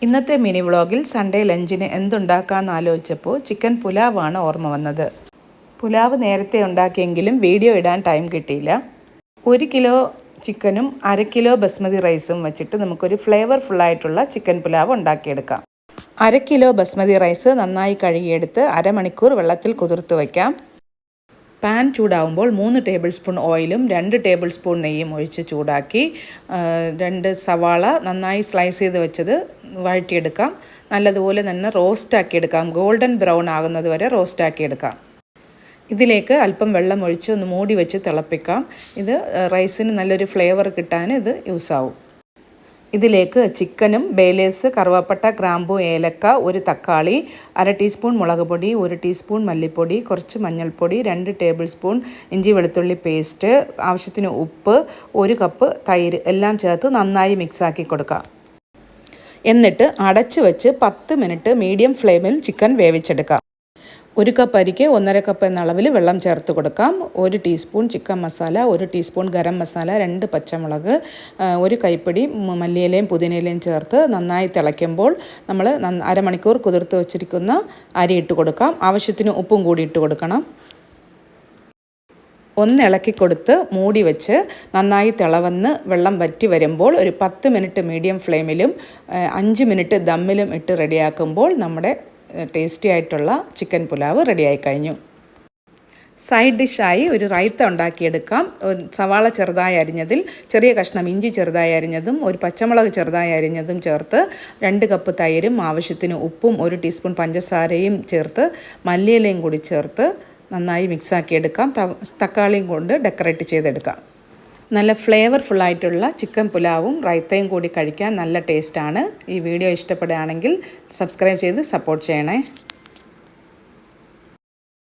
ഇന്നത്തെ മിനി വ്ളോഗിൽ സൺഡേ ലഞ്ചിന് എന്തുണ്ടാക്കാമെന്ന് ആലോചിച്ചപ്പോൾ ചിക്കൻ പുലാവാണ് ഓർമ്മ വന്നത്. പുലാവ് നേരത്തെ ഉണ്ടാക്കിയെങ്കിലും വീഡിയോ ഇടാൻ ടൈം കിട്ടിയില്ല. 1 കിലോ ചിക്കനും 1/2 കിലോ ബസ്മതി റൈസും വെച്ചിട്ട് നമുക്കൊരു ഫ്ലേവർഫുള്ളായിട്ടുള്ള ചിക്കൻ പുലാവ് ഉണ്ടാക്കിയെടുക്കാം. 1/2 കിലോ ബസ്മതി റൈസ് നന്നായി കഴുകിയെടുത്ത് അരമണിക്കൂർ വെള്ളത്തിൽ കുതിർത്ത് വയ്ക്കാം. പാൻ ചൂടാവുമ്പോൾ 3 ടേബിൾ സ്പൂൺ ഓയിലും 2 ടേബിൾ സ്പൂൺ നെയ്യും ഒഴിച്ച് ചൂടാക്കി 2 സവാള നന്നായി സ്ലൈസ് ചെയ്ത് വെച്ചത് വഴറ്റിയെടുക്കാം. നല്ലതുപോലെ തന്നെ റോസ്റ്റാക്കിയെടുക്കാം. ഗോൾഡൻ ബ്രൗൺ ആകുന്നത് വരെ റോസ്റ്റാക്കിയെടുക്കാം. ഇതിലേക്ക് അല്പം വെള്ളം ഒഴിച്ച് ഒന്ന് മൂടി വെച്ച് തിളപ്പിക്കാം. ഇത് റൈസിന് നല്ലൊരു ഫ്ലേവർ കിട്ടാൻ ഇത് യൂസാവും. ഇതിലേക്ക് ചിക്കനും ബേ ലീവ്സ്, കറുവപ്പട്ട, ഗ്രാമ്പൂ, ഏലക്ക, 1 തക്കാളി, 1/2 ടീസ്പൂൺ മുളക് പൊടി, 1 ടീസ്പൂൺ മല്ലിപ്പൊടി, കുറച്ച് മഞ്ഞൾപ്പൊടി, 2 ടേബിൾ സ്പൂൺ ഇഞ്ചി വെളുത്തുള്ളി പേസ്റ്റ്, ആവശ്യത്തിന് ഉപ്പ്, 1 കപ്പ് തൈര് എല്ലാം ചേർത്ത് നന്നായി മിക്സാക്കി കൊടുക്കാം. എന്നിട്ട് അടച്ച് വെച്ച് 10 മിനിറ്റ് മീഡിയം ഫ്ലെയിമിൽ ചിക്കൻ വേവിച്ചെടുക്കാം. 1 കപ്പ് അരിക്ക് 1.5 കപ്പ് എന്ന അളവിൽ വെള്ളം ചേർത്ത് കൊടുക്കാം. 1 teaspoon chicken masala, 1 teaspoon garam masala, 2 പച്ചമുളക്, 1 കൈപ്പിടി മല്ലിയിലയും പുതിനയിലയും ചേർത്ത് നന്നായി തിളയ്ക്കുമ്പോൾ നമ്മൾ അരമണിക്കൂർ കുതിർത്ത് വെച്ചിരിക്കുന്ന അരി ഇട്ട് കൊടുക്കാം. ആവശ്യത്തിന് ഉപ്പും കൂടി ഇട്ട് കൊടുക്കണം. ഒന്ന് ഇളക്കി കൊടുത്ത് മൂടി വെച്ച് നന്നായി തിളവന്ന് വെള്ളം വറ്റി വരുമ്പോൾ ഒരു 10 മിനിറ്റ് മീഡിയം ഫ്ലെയിമിലും 5 മിനിറ്റ് ദമ്മിലും ഇട്ട് റെഡിയാക്കുമ്പോൾ നമ്മുടെ ടേസ്റ്റി ആയിട്ടുള്ള ചിക്കൻ പുലാവ് റെഡിയായി കഴിഞ്ഞു. സൈഡ് ഡിഷായി ഒരു റൈത്ത ഉണ്ടാക്കിയെടുക്കാം. സവാള ചെറുതായി അരിഞ്ഞതിൽ ചെറിയ കഷ്ണം ഇഞ്ചി ചെറുതായി അരിഞ്ഞതും 1 പച്ചമുളക് ചെറുതായി അരിഞ്ഞതും ചേർത്ത് 2 കപ്പ് തൈരും ആവശ്യത്തിന് ഉപ്പും 1 ടീസ്പൂൺ പഞ്ചസാരയും ചേർത്ത് മല്ലിയിലയും കൂടി ചേർത്ത് നന്നായി മിക്സാക്കിയെടുക്കാം. തക്കാളിയും കൊണ്ട് ഡെക്കറേറ്റ് ചെയ്തെടുക്കാം. നല്ല ഫ്ലേവർഫുള്ളായിട്ടുള്ള ചിക്കൻ പുലാവും റൈത്തയും കൂടി കഴിക്കാൻ നല്ല ടേസ്റ്റാണ്. ഈ വീഡിയോ ഇഷ്ടപ്പെടുകയാണെങ്കിൽ സബ്സ്ക്രൈബ് ചെയ്ത് സപ്പോർട്ട് ചെയ്യണേ.